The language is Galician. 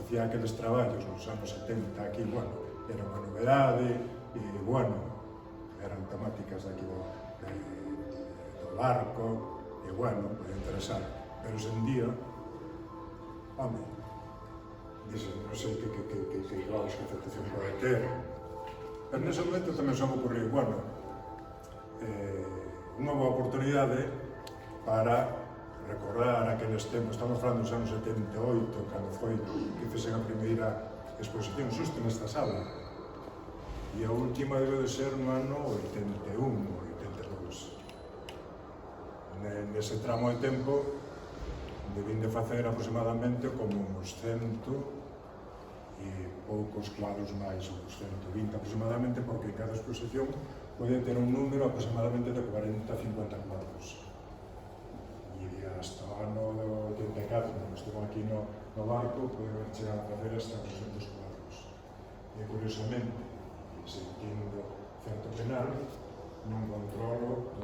facía aqueles traballos nos anos 70 aquí, bueno, era unha novedade, e, bueno, eran temáticas aquí do barco, e, bueno, foi interesante. Pero, hoxe en día, home, dixen, non sei que aceptación pode ter, pero nese momento tamén se me ocurriu, bueno, unha boa oportunidade para recordar aqueles tempos. Estamos falando dos anos 78, cando foi que fixen a primeira exposición xusto nesta sala, e a última debe de ser no ano 81 ou 82. Nese tramo de tempo debín de facer aproximadamente como uns 100 e poucos cuadros máis, uns 120 aproximadamente, porque cada exposición pode ter un número aproximadamente de 40-50 cuadros. E hasta o ano 84, cando estuve aquí no barco, pude chegar a facer hasta 200 cuadros. E, curiosamente, sentindo certo penal, non controlo